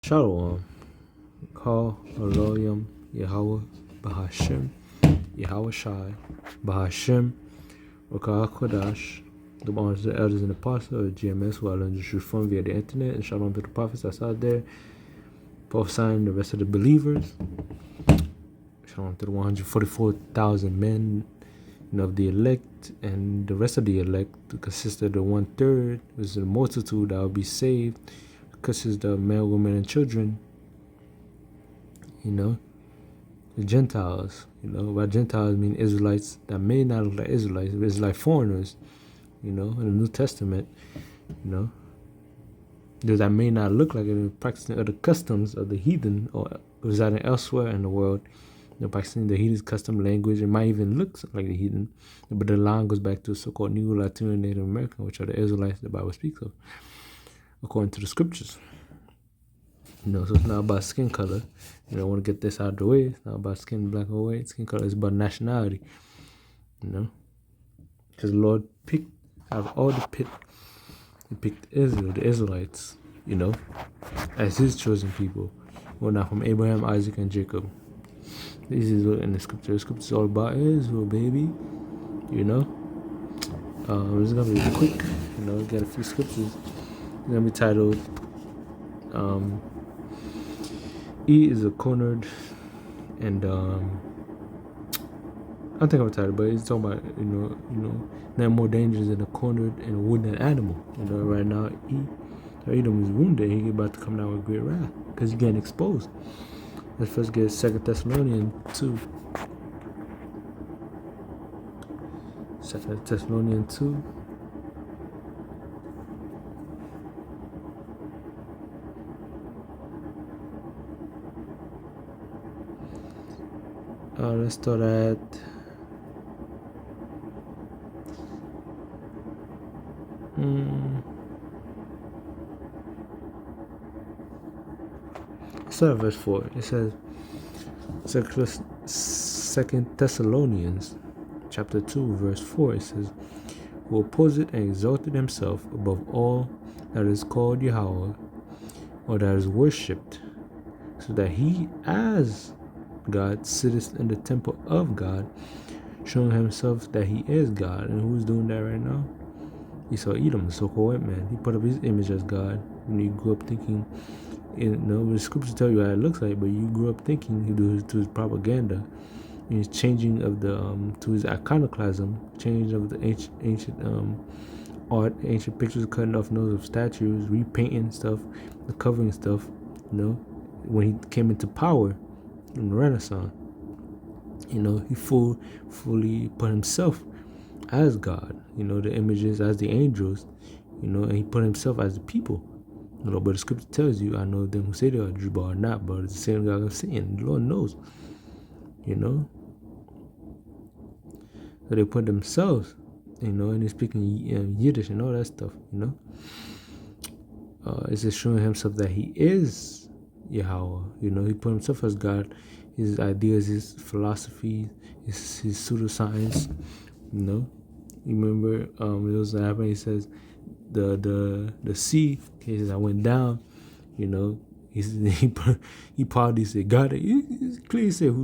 Shalom. Call Elohim Yahweh Bahashem Yahweh Shai Bahashem Rakah Kodash. The bonds of the elders and apostles of GMS who I learned the truth from via the internet, and shalom to the prophets that's out there, prophesying the rest of the believers. Shalom to the 144,000 men, of the elect, and the rest of the elect consist of the 1/3, which is the multitude that will be saved, consists of men, women, and children. The Gentiles. By Gentiles I mean Israelites that may not look like Israelites, but Israelite foreigners. In the New Testament, those that may not look like it, practicing other customs of the heathen or residing elsewhere in the world. Practicing the heathen custom language. It might even look like the heathen, but the line goes back to so-called Negro, Latino, and Native American, which are the Israelites the Bible speaks of, according to the scriptures. So it's not about skin color. I want to get this out of the way. It's not about skin black or white. Skin color is about nationality. Because the Lord picked out of all the pit, He picked Israel, the Israelites, as His chosen people. Well, now from Abraham, Isaac, and Jacob. This is in the scripture. The scripture is all about Israel, baby. It's gonna be quick. Get a few scriptures. It's gonna be titled E is a cornered, and I think I'm tired, but it's talking about not more dangerous than a cornered and wounded animal. Right now Edom is wounded. He's about to come down with great wrath because he's getting exposed. Let's first get 2 Thessalonians 2. 2 Thessalonians 2. Let's start at verse 4. It says, 2 Thessalonians chapter 2 verse 4. It says, who opposed and exalted himself above all that is called Yahweh, or that is worshipped, so that he as God sitteth in the temple of God, showing himself that he is God. And who's doing that right now? Esau Edom, the so-called white man. He put up his image as God. When you grew up thinking, the scriptures tell you how it looks like, but you grew up thinking he do to his propaganda, and his changing of the to his iconoclasm, changing of the ancient art, ancient pictures, cutting off nose of statues, repainting stuff, the covering stuff. When he came into power in the Renaissance, he fully put himself as God. The images as the angels, and he put himself as the people. But the scripture tells you, I know them who say they are Jew but are not, but it's the same God I'm saying. The Lord knows. So they put themselves, and they're speaking Yiddish and all that stuff, It's just showing himself that he is Yahweh. He put himself as God, his ideas, his philosophy, his pseudoscience, You remember it was happening, he says the sea, he says I went down, he proudly said God, he clearly said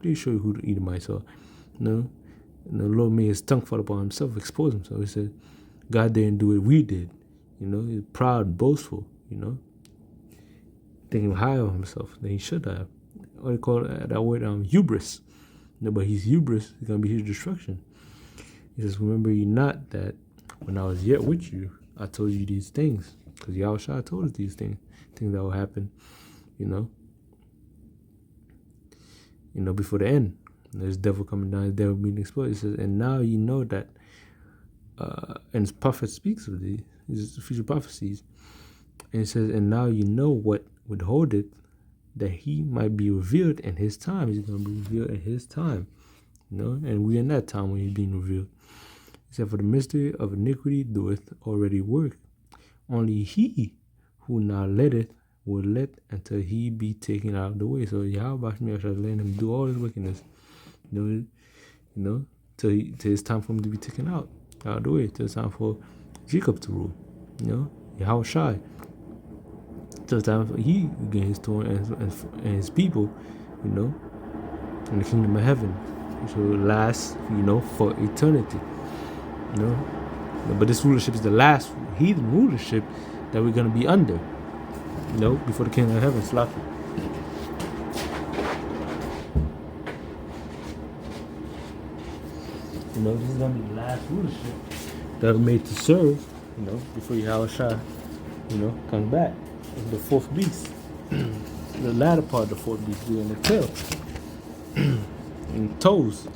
clearly show you who the Edomites are. And the Lord made his tongue fall upon himself, expose himself. He said God didn't do it, we did. He's proud and boastful, thinking higher of himself than he should have. What do you call that word? Hubris. But his hubris is going to be his destruction. He says, remember ye not that when I was yet with you, I told you these things. Because Yahushua told us these things that will happen, before the end. There's devil coming down, the devil being exposed. He says, and now you know that, and his prophet speaks of these future prophecies. And it says, and now you know what withholdeth, that he might be revealed in his time. He's going to be revealed in his time. And we're in that time when he's being revealed. He said, for the mystery of iniquity doeth already work. Only he who now letteth will let until he be taken out of the way. So Yahweh shall let him do all his wickedness. Till it's time for him to be taken out of the way. Till it's time for Jacob to rule. Yahweh Shai. So it's time for he gain his throne and his people, you know, in the kingdom of heaven. Which will last, for eternity. You know. But this rulership is the last heathen rulership that we're gonna be under. Before the kingdom of heaven. Slap it. This is gonna be the last rulership that was made to serve, before Yahushua, comes back. The fourth beast. The latter part of the fourth beast being the tail. And toes.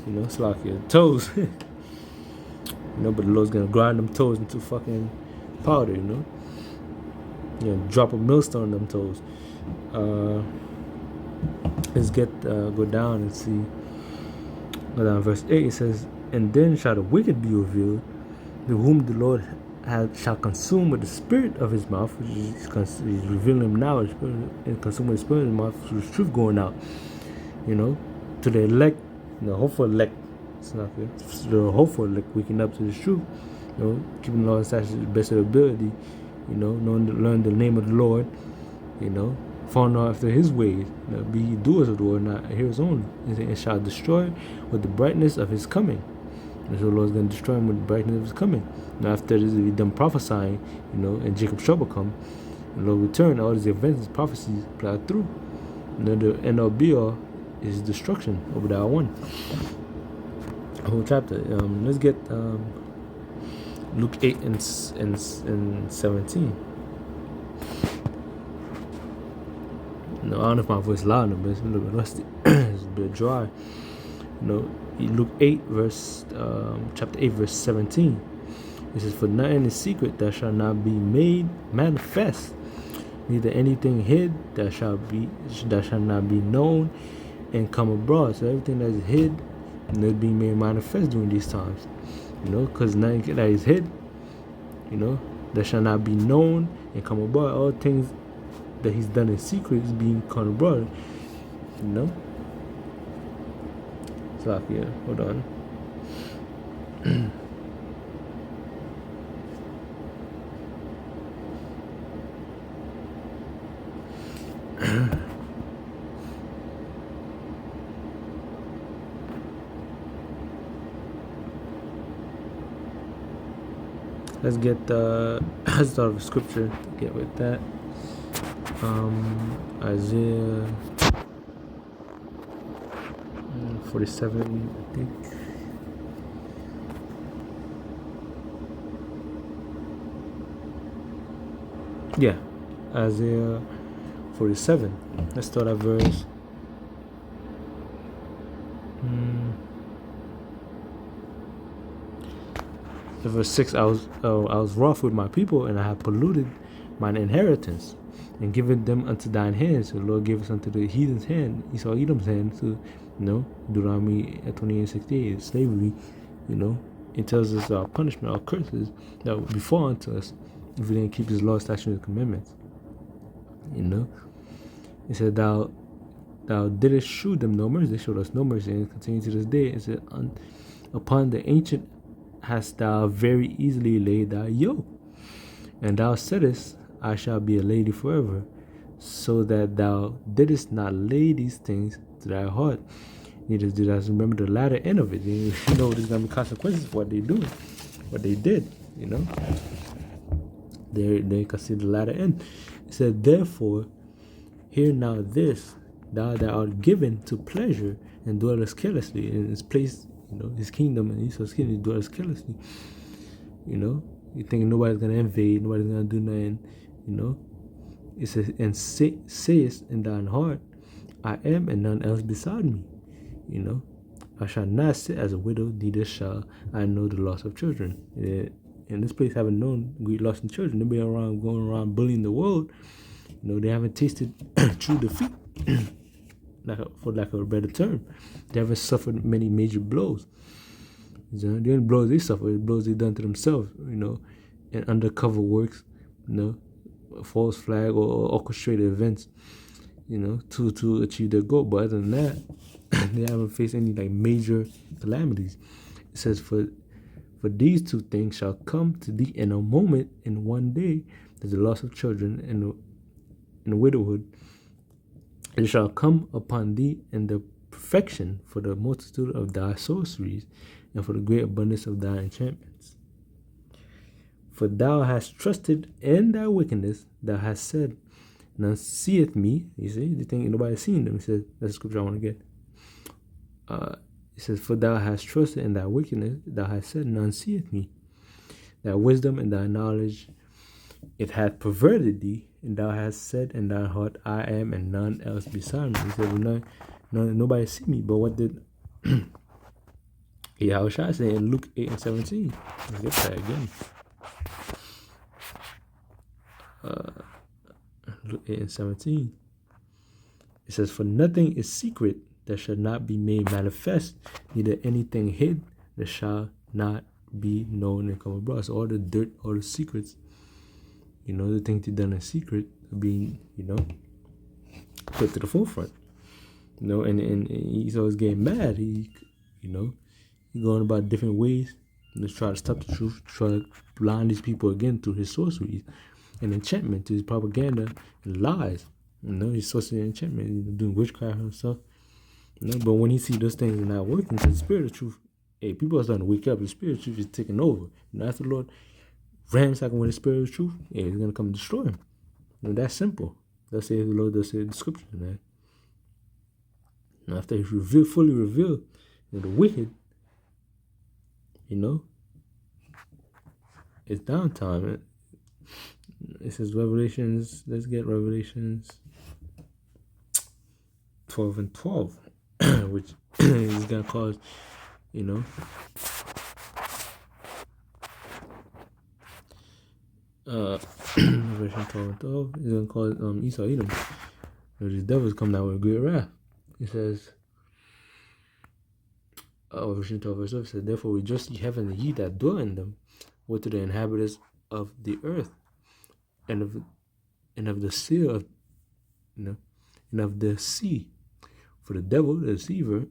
It's like your toes. But the Lord's gonna grind them toes into fucking powder, drop a millstone on them toes. Let's go down and see. Go down verse 8. It says, "And then shall the wicked be revealed, to whom the Lord shall consume with the spirit of his mouth," which is he's revealing him now, and consume with the spirit of his mouth, through the truth going out, to the elect, the hopeful elect. It's not good. The hopeful elect waking up to the truth, keeping the Lord's statutes to the best of their ability, learn the name of the Lord, following after his ways, be doers of the word, not hearers only, and shall destroy with the brightness of his coming. And so the Lord's going to destroy him with the brightness of his coming. Now after this, he done prophesying, and Jacob's trouble come, the Lord return, all these events, these prophecies play through. The end all be all is destruction. Over that one. Whole chapter. Let's get Luke 8 and 17. I don't know if my voice is loud enough, but it's a little bit rusty. It's a bit dry. Luke 8, chapter 8, verse 17. It says, "For nothing is secret that shall not be made manifest, neither anything hid that shall not be known and come abroad." So everything that is hid, is being made manifest during these times. Because nothing that is hid, that shall not be known and come abroad. All things that he's done in secret is being come abroad. So yeah, hold on. Let's get let's start with scripture. Get with that. Isaiah 47, I think. Yeah, Isaiah 47. Let's start at verse. Verse 6. I was wroth with my people, and I have polluted mine inheritance, and given them unto thine hands. So the Lord gave us unto the heathen's hand, Esau Edom's hand, to Deuteronomy 28:68, slavery. It tells us our punishment, our curses that will befall unto us if we didn't keep his law, statutes, and commandments. It said, thou didst shew them no mercy. They showed us no mercy, and it continues to this day. It said, upon the ancient hast thou very easily laid thy yoke, and thou saidst, I shall be a lady forever, so that thou didst not lay these things to thy heart, neither did I remember the latter end of it. There's going to be consequences for what they do, what they did. They consider the latter end. It said, therefore, hear now this, thou that art given to pleasure and dwellest carelessly in his place, his kingdom, and Esau's kingdom, dwellest carelessly. You think nobody's gonna invade, nobody's gonna do nothing. It says, and sayest in thine heart, I am and none else beside me. I shall not sit as a widow, neither shall I know the loss of children. In this place, haven't known great loss in children. They've been going around bullying the world. They haven't tasted true defeat, for lack of a better term. They haven't suffered many major blows. The only blows they suffer is blows they done to themselves, and undercover works, false flag or orchestrated events, to achieve their goal. But other than that, they haven't faced any major calamities. It says, for these two things shall come to thee in a moment, in one day, there's the loss of children and widowhood. It shall come upon thee in the perfection for the multitude of thy sorceries and for the great abundance of thy enchantments. For thou hast trusted in thy wickedness, thou hast said, none seeth me. You see, you think nobody's seen them. He says, that's the scripture I want to get. It says, for thou hast trusted in thy wickedness, thou hast said, none seeth me. Thy wisdom and thy knowledge, it hath perverted thee, and thou hast said in thy heart, I am, and none else beside me. He said, well, nobody see me. But what did Yahushua say in Luke 8:17? Let's get that again. Luke 8:17. It says, for nothing is secret that shall not be made manifest, neither anything hid that shall not be known and come abroad. So all the dirt, all the secrets, the things you done in secret are being, put to the forefront. And he's always getting mad. He going about different ways to try to stop the truth, try to blind these people again through his sorceries and enchantment, to his propaganda and lies. He's sorcery and enchantment, doing witchcraft and stuff. But when he see those things are not working, the spirit of truth, people are starting to wake up. The spirit of truth is taking over. After the Lord ransacking with the spirit of truth, he's gonna come destroy him. That's simple. That's the Lord. That's the scripture, man. After he's fully revealed, the wicked, it's downtime. It says Revelations. Let's get Revelations 12:12, which is gonna cause, Revelation 12:12 is gonna cause Esau Edom. These devils come down with great wrath. It says, Revelation 12:12 says, therefore rejoice ye heaven, and ye that dwell in them. Woe to the inhabitants of the earth, and of the sea and of the sea, for the devil, the deceiver,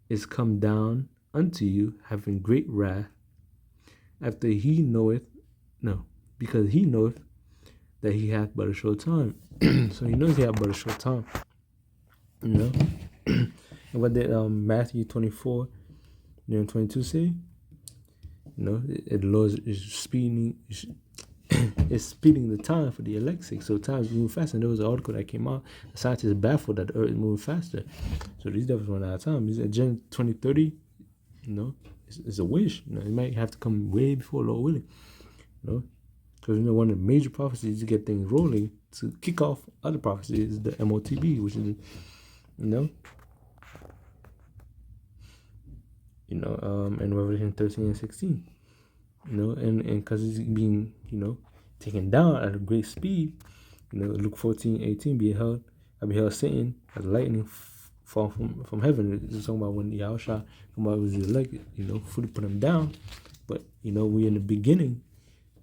is come down unto you, having great wrath, after he knoweth, because he knoweth that he hath but a short time. So he knows he hath but a short time. And what did Matthew 24:22 say? The Lord is speeding. Is speeding the time for the elect's sake. So time is moving faster. And there was an article that came out. The scientists baffled that the earth is moving faster. So these devils run out of time. These Agenda 2030, it's a wish. It might have to come way before Lord willing. Because one of the major prophecies to get things rolling, to kick off other prophecies, is the MOTB, which is, in Revelation 13:16. And because he's being, taken down at a great speed, Luke 14:18, I beheld Satan as lightning fall from heaven. It's talking about when Yahushua was elected, fully put him down. But, we're in the beginning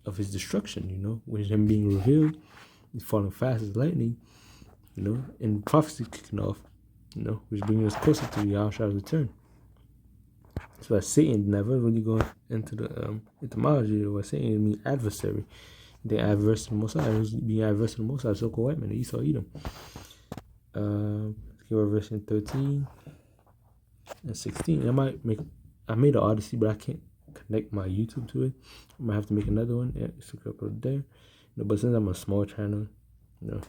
of his destruction, with him being revealed, he's falling fast as lightning, and prophecy kicking off, which brings us closer to Yahushua's return. That's why Satan never, when you go into the etymology, what Satan means adversary. They adverse to the Most High. It was being adverse to the Most High, so-called white man, Esau Edom. Revelation 13:16. I made an Odyssey, but I can't connect my YouTube to it. I might have to make another one. Yeah, it's up there. But since I'm a small channel, it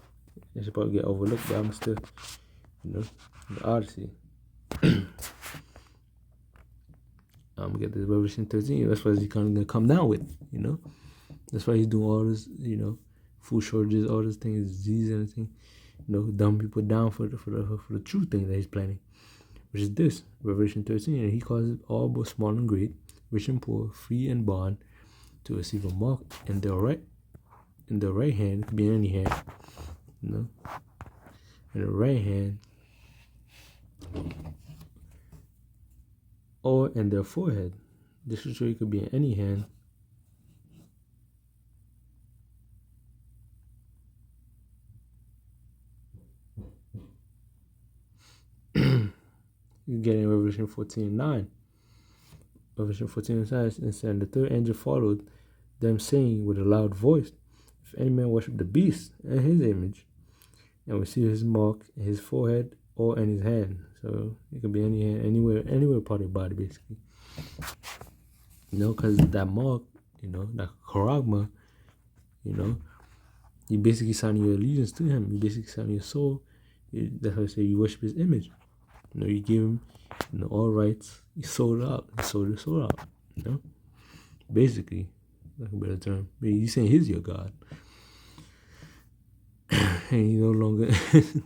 should probably get overlooked, but I'm still, the Odyssey. I'm gonna get this Revelation 13. That's what he's gonna come down with, That's why he's doing all this, food shortages, all this things, disease and everything, dumb people down for the true thing that he's planning, which is this Revelation 13. And he calls it all both small and great, rich and poor, free and bond, to receive a mark in their right hand. It could be in any hand, in the right hand, or in their forehead. This ritual could be in any hand. You get in Revelation 14:9. Revelation 14:9 and said, the third angel followed them, saying with a loud voice, if any man worship the beast and his image, and receive his mark in his forehead or in his hand. So it could be any hand, anywhere part of the body, basically. Because that mark, that charagma, you basically sign your allegiance to him. You basically sign your soul. That's why I say you worship his image. You give him, all rights. You sold out. You sold your soul out. Basically, like a better term. You saying he's your God. And you no longer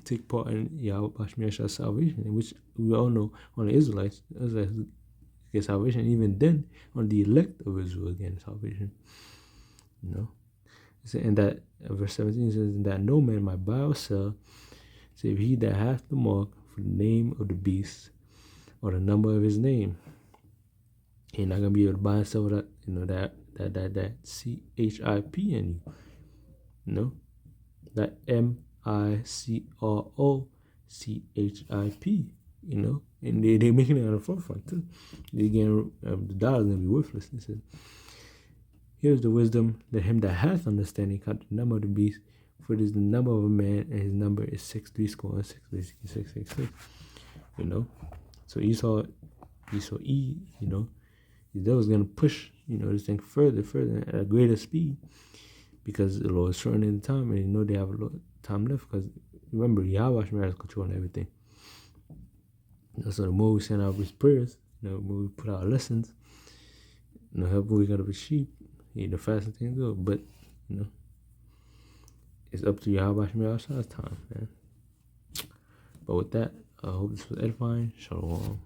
take part in Yahweh Bashmir's salvation, which we all know on the Israelites get salvation, even then on the elect of Israel again salvation. And that verse 17 says that no man might buy or sell save he that hath the mark for the name of the beast or the number of his name. You're not gonna be able to buy and sell that that CHIP in you. That MICROCHIP, and they're making it on the forefront too. They're getting the dollar's gonna be worthless. They said, here's the wisdom, let him that hath understanding count the number of the beast, for it is the number of a man, and his number is 636, basically 666. So Esau, the devil's gonna push, this thing further at a greater speed. Because the Lord is shortening the time, and they have a lot of time left. Because remember, Yahweh is controlling everything. So the more we send out his prayers, the more we put out lessons, help we got up a sheep, the faster things go. But it's up to Yahweh outside time, man. But with that, I hope this was edifying. Shalom.